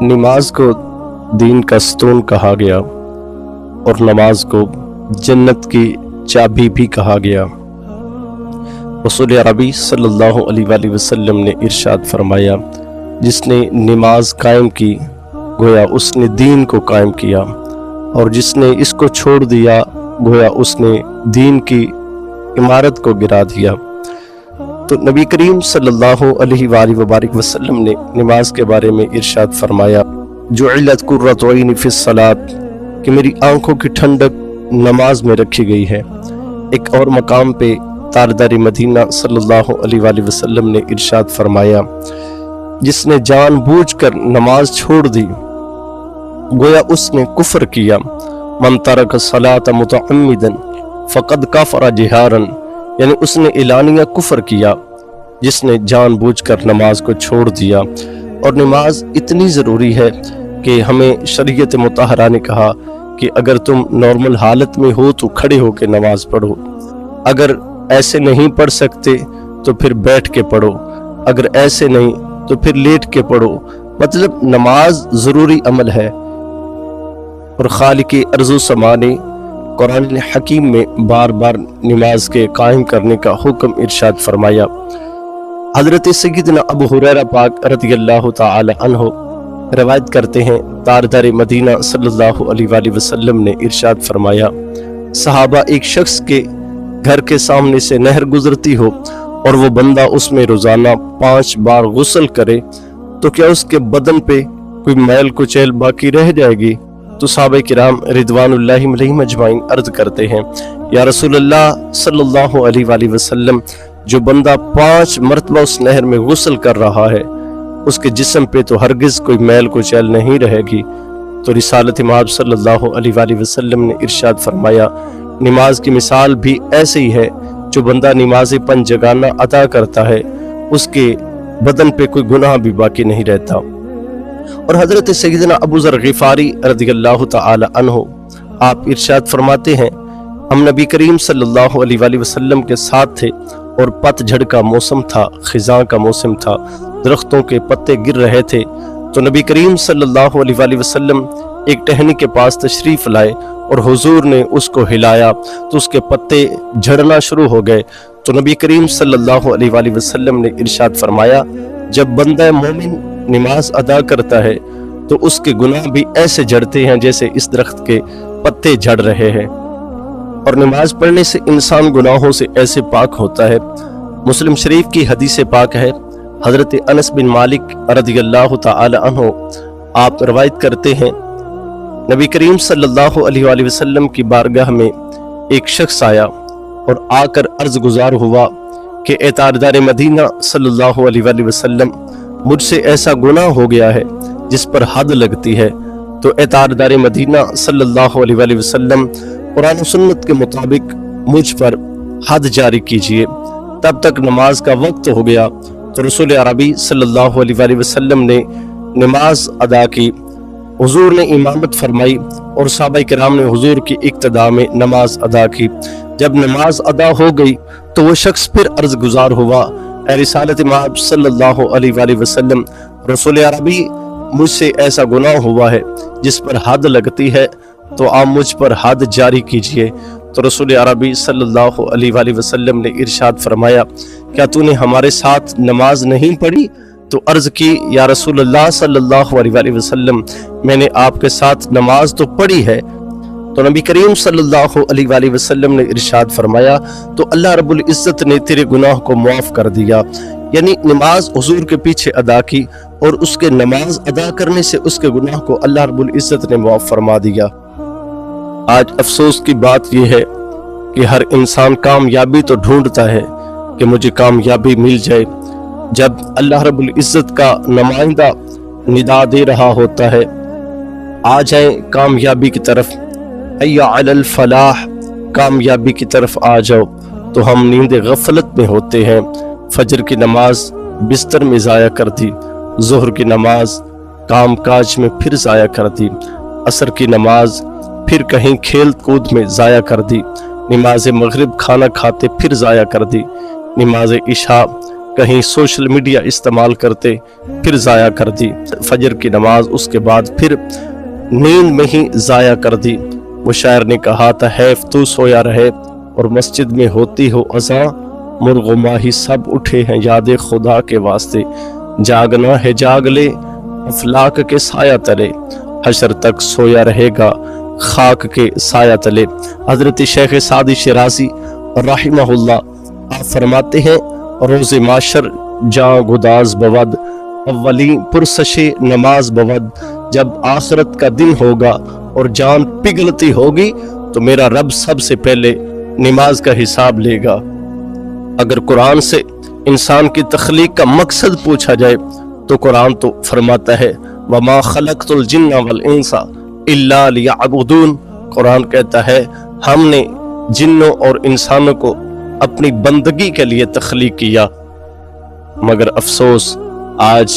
नमाज को दीन का स्तून कहा गया और नमाज को जन्नत की चाबी भी कहा गया। रसूल अरबी सल्लल्लाहु अलैहि वसल्लम ने इरशाद फरमाया, जिसने नमाज कायम की गोया उसने दीन को कायम किया, और जिसने इसको छोड़ दिया गोया उसने दीन की इमारत को गिरा दिया। तो नबी करीम सल्लल्लाहु अलैहि वसल्लम ने नमाज के बारे में इरशाद फरमाया, जुइलत कुर्रतु ऐनी फिस सलात, कि मेरी आंखों की ठंडक नमाज में रखी गई है। एक और मकाम पे ताजदार मदीना सल्लल्लाहु अलैहि वसल्लम ने इरशाद फरमाया, जिसने जानबूझकर नमाज छोड़ दी गोया उसने कुफ्र किया। मन तरक सलात मुतअम्मिदन फ़क़द कफ़र जिहारन, यानी उसने एलानिया कुफ्र किया जिसने जानबूझकर नमाज को छोड़ दिया। और नमाज इतनी ज़रूरी है कि हमें शरीयत मुतहरा ने कहा कि अगर तुम नॉर्मल हालत में हो तो खड़े होकर नमाज पढ़ो, अगर ऐसे नहीं पढ़ सकते तो फिर बैठ के पढ़ो, अगर ऐसे नहीं तो फिर लेट के पढ़ो। मतलब नमाज ज़रूरी अमल है। और खालिक़ अर्ज़ समा ने कुरान हकीम में बार बार नमाज के कायम करने का हुक्म इरशाद फरमाया। हज़रत सय्यदना अबू हुरैरा पाक रज़ियल्लाहु ताला अन्हु रवायत करते हैं, ताजदार मदीना सल्लल्लाहु अलैहि वसल्लम ने इरशाद फरमाया, सहाबा एक शख्स के घर के सामने से नहर गुजरती हो और वो बंदा उसमें रोजाना 5 बार गुस्ल करे तो क्या उसके बदन पे कोई मैल कुचैल बाकी रह जाएगी? तो सहाबा किराम रिदवानुल्लाहि अलैहिम अजमाइन अर्ज करते हैं, या रसूलल्लाह सल्लल्लाहु अलैहि वसल्लम, जो बंदा 5 मरतबा उस नहर में गुस्ल कर रहा है उसके जिस्म पे तो हरगिज कोई मैल कुचैल नहीं रहेगी। तो रिसालत महब सल्लल्लाहु अलैहि वसल्लम ने इरशाद फरमाया, नमाज की मिसाल भी ऐसे ही है। जो बंदा नमाज पंजगाना अदा करता है उसके बदन पे कोई गुनाह भी बाकी नहीं रहता। और हजरत सय्यदना अबू ज़र ग़िफ़ारी रज़ियल्लाहु ताला अन्हु आप इरशाद फरमाते हैं, हम नबी करीम सल्लल्लाहु अलैहि वसल्लम के साथ थे और पतझड़ का मौसम था, खिज़ां का मौसम था, दरख्तों के पत्ते गिर रहे थे। तो नबी करीम सल्लल्लाहु अलैहि वसल्लम एक टहनी के पास तशरीफ लाए और हुजूर ने उसको हिलाया तो उसके पत्ते झड़ना शुरू हो गए। तो नबी करीम सल्लल्लाहु अलैहि वसल्लम ने इरशाद फरमाया, जब बंदा मोमिन नमाज अदा करता है तो उसके गुनाह भी ऐसे झड़ते हैं जैसे इस दरख्त के पत्ते झड़ रहे हैं। और नमाज पढ़ने से इंसान गुनाहों से ऐसे पाक होता है। मुस्लिम शरीफ की हदीस पाक है, हजरत अनस बिन मालिक रज़ियल्लाहु ताला अन्हु आप रवायत करते हैं, नबी करीम सल्लल्लाहु अलैहि वसल्लम की बारगाह में एक शख्स आया और आकर अर्ज गुजार हुआ कि ए ताजदार मदीना सल्लल्लाहु अलैहि वसल्लम, मुझसे ऐसा गुनाह हो गया है जिस पर हद लगती है। तो ए ताजदार मदीना सल्लल्लाहु अलैहि वसल्लम, कुरान सुन्नत के मुताबिक मुझ पर हद जारी कीजिए। तब तक नमाज का वक्त हो गया तो रसूल अरबी सल्लल्लाहु अलैहि वसल्लम ने नमाज अदा की, हुजूर ने इमामत फरमाई और सहाबा किराम ने हुजूर की इक्तदा में नमाज अदा की। जब नमाज अदा हो गई तो वो शख्स फिर अर्ज गुजार हुआ, ए रिसालत महब सल्लल्लाहु अलैहि वसल्लम, रसूल अरबी, मुझसे ऐसा गुनाह हुआ है जिस पर हद लगती है, तो आप मुझ पर हद जारी कीजिए। तो रसूल अरबी सल्लल्लाहु अलैहि वसल्लम ने इरशाद फरमाया, क्या तूने हमारे साथ नमाज नहीं पढ़ी? तो अर्ज की, या रसूलल्लाह सल्लल्लाहु अलैहि वसल्लम, मैंने आपके साथ नमाज तो पढ़ी है। तो नबी करीम सल्लल्लाहु अलैहि वसल्लम ने इरशाद फरमाया, तो अल्लाह रब्बुल इज्जत ने तेरे गुनाह को माफ कर दिया। यानी नमाज हुजूर के पीछे अदा की और उसके नमाज अदा करने से उसके गुनाह को अल्लाह रब्बुल इज्जत ने माफ फरमा दिया। आज अफसोस की बात यह है कि हर इंसान कामयाबी तो ढूंढता है कि मुझे कामयाबी मिल जाए, जब अल्लाह रब्बुल इज्जत का नुमाइंदा निदा दे रहा होता है, आ जाए कामयाबी की तरफ, हय्या अलल फलाह, कामयाबी की तरफ आ जाओ, तो हम नींद गफलत में होते हैं। फजर की नमाज बिस्तर में ज़ाया कर दी, ज़ोहर की नमाज काम काज में फिर ज़ाया कर दी, असर की नमाज फिर कहीं खेल कूद में ज़ाया कर दी, नमाज मगरिब खाना खाते फिर ज़ाया कर दी, नमाज इशा کہیں سوشل میڈیا استعمال کرتے پھر ضائع کر دی، فجر کی نماز اس کے بعد پھر نیند میں ہی ضائع کر دی۔ وہ شاعر نے کہا تھا حیف تو سویا رہے اور مسجد میں ہوتی ہو اذاں، مرغ و ماہی سب اٹھے ہیں یاد خدا کے واسطے، جاگنا ہے جاگ لے افلاک کے سایہ تلے، حشر تک سویا رہے گا خاک کے سایہ تلے۔ حضرت شیخ سعدی شیرازی رحمہ اللہ آپ فرماتے ہیں روز معاشر جاں گداز بود، اولین پرسش نماز بود، جب آخرت کا دن ہوگا اور جان پگھلتی ہوگی تو میرا رب سب سے پہلے نماز کا حساب لے گا۔ اگر قرآن سے انسان کی تخلیق کا مقصد پوچھا جائے تو قرآن تو فرماتا ہے وَمَا خَلَقْتُ الْجِنَّ وَالْإِنسَ إِلَّا لِيَعْبُدُونَ، قرآن کہتا ہے ہم نے جنوں اور انسانوں کو اپنی بندگی کے لیے تخلیق کیا، مگر افسوس آج